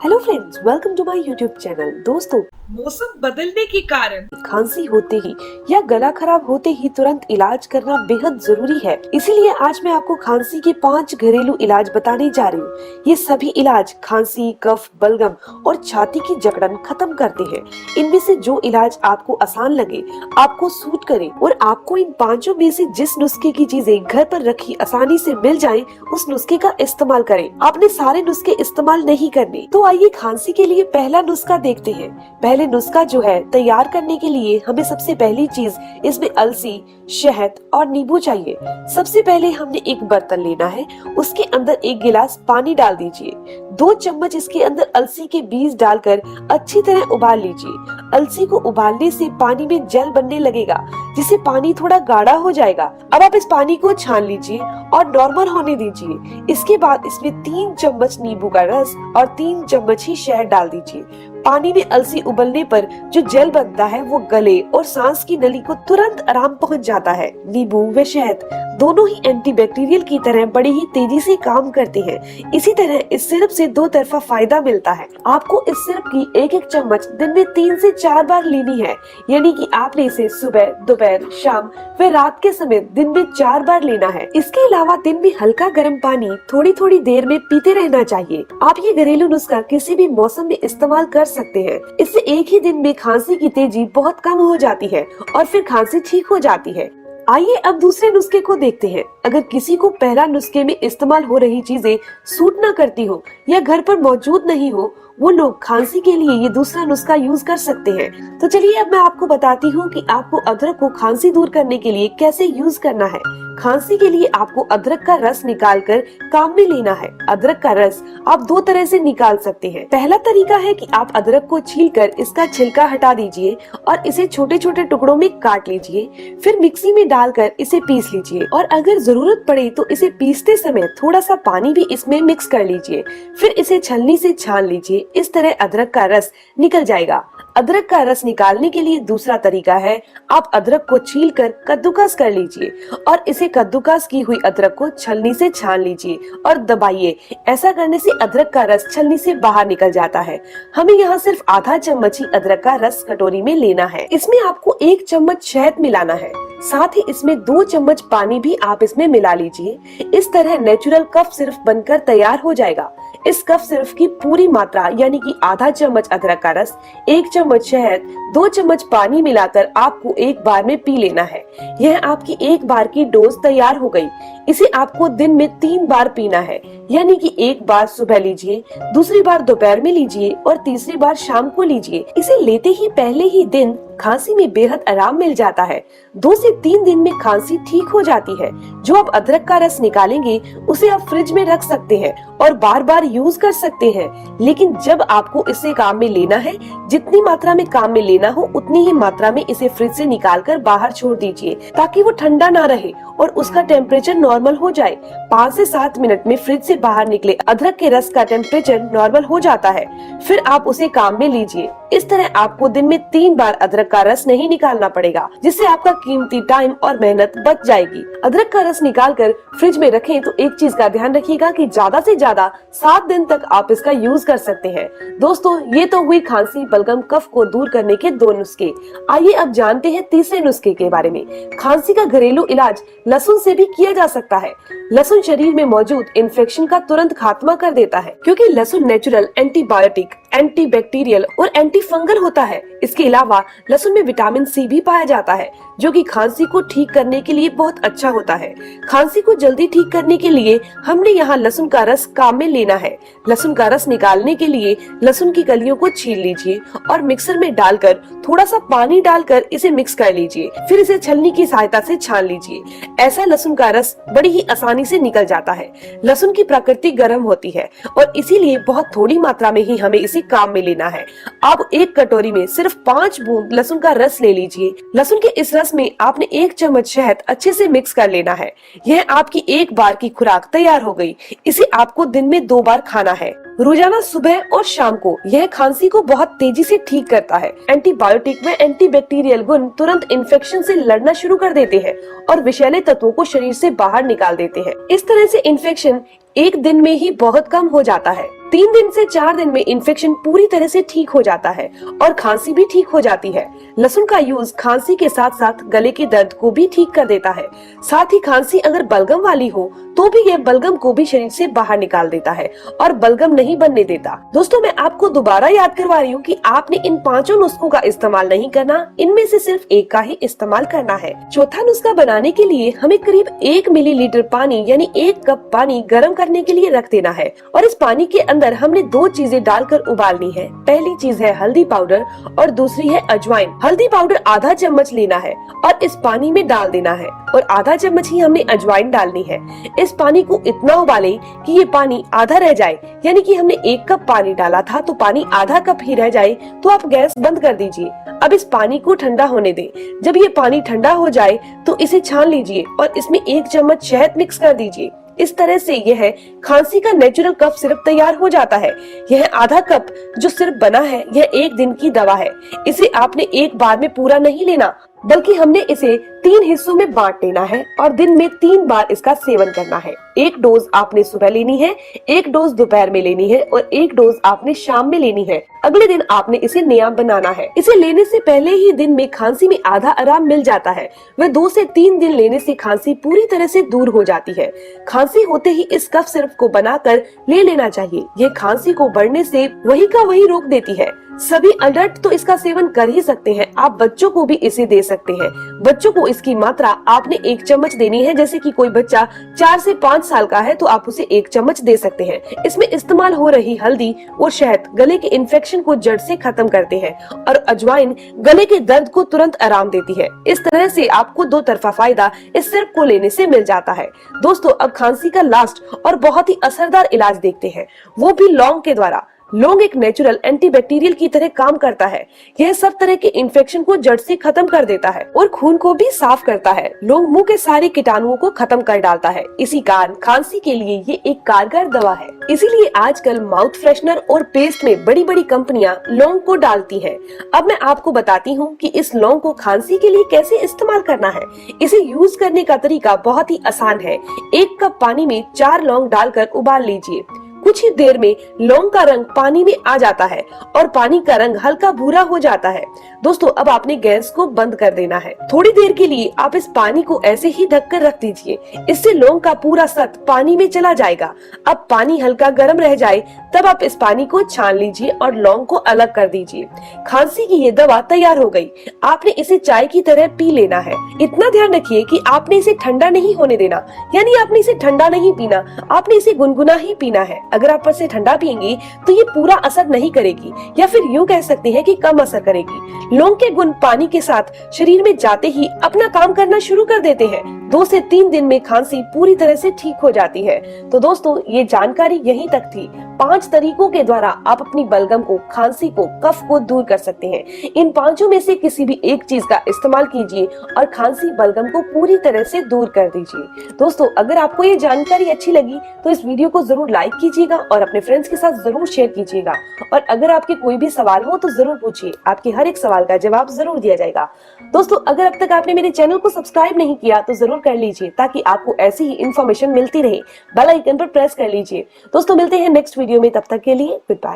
Hello friends, welcome to my YouTube channel. दोस्तों, मौसम बदलने के कारण खांसी होते ही या गला खराब होते ही तुरंत इलाज करना बेहद जरूरी है। इसीलिए आज मैं आपको खांसी के 5 घरेलू इलाज बताने जा रही हूँ। ये सभी इलाज खांसी, कफ, बलगम और छाती की जकड़न खत्म करते हैं। इनमें से जो इलाज आपको आसान लगे, आपको सूट करे और आपको इन पांचों में से जिस नुस्खे की चीजें घर पर रखी आसानी से मिल जाए, उस नुस्खे का इस्तेमाल करें। आपने सारे नुस्खे इस्तेमाल नहीं करने। तो आइए खांसी के लिए पहला नुस्खा देखते हैं। पहले नुस्खा जो है, तैयार करने के लिए हमें सबसे पहली चीज इसमें अलसी, शहद और नींबू चाहिए। सबसे पहले हमने एक बर्तन लेना है, उसके अंदर 1 गिलास पानी डाल दीजिए। 2 चम्मच इसके अंदर अलसी के बीज डालकर अच्छी तरह उबाल लीजिए। अलसी को उबालने से पानी में जल बनने लगेगा, जिससे पानी थोड़ा गाढ़ा हो जाएगा। अब आप इस पानी को छान लीजिए और नॉर्मल होने दीजिए। इसके बाद इसमें 3 चम्मच नींबू का रस और 3 चम्मच ही शहद डाल दीजिए। पानी में अलसी उबलने पर जो जल बनता है वो गले और सांस की नली को तुरंत आराम पहुंच जाता है। नींबू व शहद दोनों ही एंटीबैक्टीरियल की तरह बड़ी ही तेजी से काम करते हैं। इसी तरह इस सिरप से 2 तरफा फायदा मिलता है। आपको इस सिरप की 1-1 चम्मच दिन में 3 से 4 बार लेनी है, यानी कि आपने इसे सुबह, दोपहर, शाम व रात के समय दिन में 4 बार लेना है। इसके अलावा दिन में हल्का गर्म पानी थोड़ी थोड़ी देर में पीते रहना चाहिए। आप ये घरेलू नुस्खा किसी भी मौसम में इस्तेमाल कर सकते हैं। इससे एक ही दिन में खांसी की तेजी बहुत कम हो जाती है और फिर खांसी ठीक हो जाती है। आइए अब दूसरे नुस्खे को देखते हैं। अगर किसी को पहला नुस्खे में इस्तेमाल हो रही चीजें सूट न करती हो या घर पर मौजूद नहीं हो, वो लोग खांसी के लिए ये दूसरा नुस्खा यूज कर सकते हैं। तो चलिए अब मैं आपको बताती हूँ कि आपको अदरक को खांसी दूर करने के लिए कैसे यूज करना है। खांसी के लिए आपको अदरक का रस निकालकर काम में लेना है। अदरक का रस आप 2 तरह से निकाल सकते हैं। पहला तरीका है कि आप अदरक को छीलकर इसका छिलका हटा दीजिए और इसे छोटे छोटे टुकड़ों में काट लीजिए। फिर मिक्सी में डालकर इसे पीस लीजिए और अगर जरूरत पड़े तो इसे पीसते समय थोड़ा सा पानी भी इसमें मिक्स कर लीजिए। फिर इसे छलनी से छान लीजिए। इस तरह अदरक का रस निकल जाएगा। अदरक का रस निकालने के लिए दूसरा तरीका है, आप अदरक को छीलकर कद्दूकस कर लीजिए और इसे कद्दूकस की हुई अदरक को छलनी से छान लीजिए और दबाइए। ऐसा करने से अदरक का रस छलनी से बाहर निकल जाता है। हमें यहाँ सिर्फ आधा चम्मच ही अदरक का रस कटोरी में लेना है। इसमें आपको 1 चम्मच शहद मिलाना है, साथ ही इसमें 2 चम्मच पानी भी आप इसमें मिला लीजिए। इस तरह नेचुरल कफ सिरप बनकर तैयार हो जाएगा। इस कफ सिरप की पूरी मात्रा यानी कि आधा चम्मच अदरक का रस, 1 चम्मच शहद, 2 चम्मच पानी मिलाकर आपको एक बार में पी लेना है। यह आपकी एक बार की डोज तैयार हो गई। इसे आपको दिन में 3 बार पीना है, यानी कि एक बार सुबह लीजिए, दूसरी बार दोपहर में लीजिए और तीसरी बार शाम को लीजिए। इसे लेते ही पहले ही दिन खांसी में बेहद आराम मिल जाता है। 2 से 3 दिन में खांसी ठीक हो जाती है। जो आप अदरक का रस निकालेंगे उसे आप फ्रिज में रख सकते हैं और बार बार यूज कर सकते हैं। लेकिन जब आपको इसे काम में लेना है, जितनी मात्रा में काम में लेना हो उतनी ही मात्रा में इसे फ्रिज से निकालकर बाहर छोड़ दीजिए, ताकि वो ठंडा ना रहे और उसका टेम्परेचर नॉर्मल हो जाए। 5 से 7 मिनट में फ्रिज से बाहर निकले अदरक के रस का टेम्परेचर नॉर्मल हो जाता है। फिर आप उसे काम में लीजिए। इस तरह आपको दिन में 3 बार अदरक का रस नहीं निकालना पड़ेगा, जिससे आपका कीमती टाइम और मेहनत बच जाएगी। अदरक का रस निकालकर फ्रिज में रखें तो एक चीज का ध्यान रखिएगा कि ज्यादा से ज्यादा 7 दिन तक आप इसका यूज कर सकते हैं। दोस्तों, ये तो हुई खांसी, बलगम, कफ को दूर करने के 2 नुस्खे। आइए अब जानते हैं तीसरे नुस्खे के बारे में। खांसी का घरेलू इलाज लहसुन से भी किया जा सकता है। लहसुन शरीर में मौजूद इन्फेक्शन का तुरंत खात्मा कर देता है, क्योंकि लहसुन नेचुरल एंटीबायोटिक, एंटीबैक्टीरियल और एंटी फंगल होता है। इसके अलावा लहसुन में विटामिन सी भी पाया जाता है, जो कि खांसी को ठीक करने के लिए बहुत अच्छा होता है। खांसी को जल्दी ठीक करने के लिए हमने यहाँ लहसुन का रस काम में लेना है। लहसुन का रस निकालने के लिए लहसुन की कलियों को छील लीजिए और मिक्सर में डालकर थोड़ा सा पानी डालकर इसे मिक्स कर लीजिए। फिर इसे छलनी की सहायता से छान लीजिए। ऐसा लहसुन का रस बड़ी ही आसानी से निकल जाता है। लहसुन की प्रकृति गर्म होती है और इसीलिए बहुत थोड़ी मात्रा में ही हमें इसे काम में लेना है। आप एक कटोरी में सिर्फ 5 बूंद लहसुन का रस ले लीजिए। लहसुन के इस रस में आपने 1 चम्मच शहद अच्छे से मिक्स कर लेना है। यह आपकी एक बार की खुराक तैयार हो गई। इसे आपको दिन में 2 बार खाना है, रोजाना सुबह और शाम को। यह खांसी को बहुत तेजी से ठीक करता है। एंटीबायोटिक व एंटीबैक्टीरियल गुण तुरंत इन्फेक्शन से लड़ना शुरू कर देते हैं और विषैले तत्वों को शरीर से बाहर निकाल देते हैं। इस तरह से इन्फेक्शन एक दिन में ही बहुत कम हो जाता है। 3 दिन से 4 दिन में इन्फेक्शन पूरी तरह से ठीक हो जाता है और खांसी भी ठीक हो जाती है। लहसुन का यूज खांसी के साथ साथ गले के दर्द को भी ठीक कर देता है। साथ ही खांसी अगर बलगम वाली हो तो भी यह बलगम को भी शरीर से बाहर निकाल देता है और बलगम नहीं बनने देता। दोस्तों, मैं आपको दोबारा याद करवा रही हूँ कि आपने इन 5 नुस्खों का इस्तेमाल नहीं करना, इनमें से सिर्फ एक का ही इस्तेमाल करना है। चौथा नुस्खा बनाने के लिए हमें करीब 1 मिलीलीटर पानी यानी 1 कप पानी गर्म करने के लिए रख देना है और इस पानी के अंदर हमने 2 चीजें डालकर उबालनी है। पहली चीज है हल्दी पाउडर और दूसरी है अजवाइन। हल्दी पाउडर आधा चम्मच लेना है और इस पानी में डाल देना है और आधा चम्मच ही हमने अजवाइन डालनी है। इस पानी को इतना उबालें कि ये पानी आधा रह जाए, यानी कि हमने 1 कप पानी डाला था तो पानी आधा कप ही रह जाए तो आप गैस बंद कर दीजिए। अब इस पानी को ठंडा होने दें। जब ये पानी ठंडा हो जाए तो इसे छान लीजिए और इसमें 1 चम्मच शहद मिक्स कर दीजिए। इस तरह से यह खांसी का नेचुरल कफ सिरप तैयार हो जाता है। यह आधा कप जो सिरप बना है यह 1 दिन की दवा है। इसे आपने एक बार में पूरा नहीं लेना, बल्कि हमने इसे 3 हिस्सों में बांट लेना है और दिन में 3 बार इसका सेवन करना है। 1 डोज आपने सुबह लेनी है, 1 डोज दोपहर में लेनी है और 1 डोज आपने शाम में लेनी है। अगले दिन आपने इसे नया बनाना है। इसे लेने से पहले ही दिन में खांसी में आधा आराम मिल जाता है। वह 2 से 3 दिन लेने से खांसी पूरी तरह से दूर हो जाती है। खांसी होते ही इस कफ सिरप को बनाकर ले लेना चाहिए। यह खांसी को बढ़ने से वही का वही रोक देती है। सभी अडल्ट तो इसका सेवन कर ही सकते हैं, आप बच्चों को भी इसे दे सकते हैं। बच्चों को इसकी मात्रा आपने 1 चम्मच देनी है। जैसे कि कोई बच्चा 4 से 5 साल का है तो आप उसे 1 चम्मच दे सकते हैं। इसमें इस्तेमाल हो रही हल्दी और शहद गले के इन्फेक्शन को जड़ से खत्म करते हैं और अजवाइन गले के दर्द को तुरंत आराम देती है। इस तरह से आपको 2 तरफा फायदा इस सिरप को लेने से मिल जाता है। दोस्तों, अब खांसी का लास्ट और बहुत ही असरदार इलाज देखते हैं, वो भी लौंग के द्वारा। लौंग एक नेचुरल एंटीबैक्टीरियल की तरह काम करता है। यह सब तरह के इन्फेक्शन को जड़ से खत्म कर देता है और खून को भी साफ करता है। लौंग मुंह के सारे कीटाणुओं को खत्म कर डालता है। इसी कारण खांसी के लिए ये एक कारगर दवा है। इसीलिए आजकल माउथ फ्रेशनर और पेस्ट में बड़ी बड़ी कंपनियां लौंग को डालती हैं। अब मैं आपको बताती हूँ कि इस लौंग को खांसी के लिए कैसे इस्तेमाल करना है। इसे यूज करने का तरीका बहुत ही आसान है। 1 कप पानी में 4 लौंग डालकर उबाल लीजिए। कुछ ही देर में लौंग का रंग पानी में आ जाता है और पानी का रंग हल्का भूरा हो जाता है। दोस्तों, अब आपने गैस को बंद कर देना है। थोड़ी देर के लिए आप इस पानी को ऐसे ही ढककर रख दीजिए। इससे लौंग का पूरा सत्व पानी में चला जाएगा। अब पानी हल्का गर्म रह जाए तब आप इस पानी को छान लीजिए और लौंग को अलग कर दीजिए। खांसी की ये दवा तैयार हो गई। आपने इसे चाय की तरह पी लेना है। इतना ध्यान रखिए कि आपने इसे ठंडा नहीं होने देना, यानी आपने इसे ठंडा नहीं पीना, आपने इसे गुनगुना ही पीना है। अगर आप इसे ठंडा पिएंगी तो ये पूरा असर नहीं करेगी, या फिर यूं कह सकते हैं कि कम असर करेगी। लौंग के गुण पानी के साथ शरीर में जाते ही अपना काम करना शुरू कर देते हैं। 2 से 3 दिन में खांसी पूरी तरह से ठीक हो जाती है। तो दोस्तों, ये जानकारी यहीं तक थी। 5 तरीकों के द्वारा आप अपनी बलगम को, खांसी को, कफ को दूर कर सकते हैं। इन 5 में से किसी भी एक चीज का इस्तेमाल कीजिए और खांसी बलगम को पूरी तरह से दूर कर दीजिए। दोस्तों, अगर आपको ये जानकारी अच्छी लगी तो इस वीडियो को जरूर लाइक कीजिएगा और अपने फ्रेंड्स के साथ जरूर शेयर कीजिएगा। और अगर आपके कोई भी सवाल हो तो जरूर पूछिए, आपके हर एक सवाल का जवाब जरूर दिया जाएगा। दोस्तों, अगर अब तक आपने मेरे चैनल को सब्सक्राइब नहीं किया तो जरूर कर लीजिए, ताकि आपको ऐसी ही इन्फॉर्मेशन मिलती रहे। बेल आइकन पर प्रेस कर लीजिए। दोस्तों, मिलते हैं नेक्स्ट वीडियो में, तब तक के लिए गुड बाय।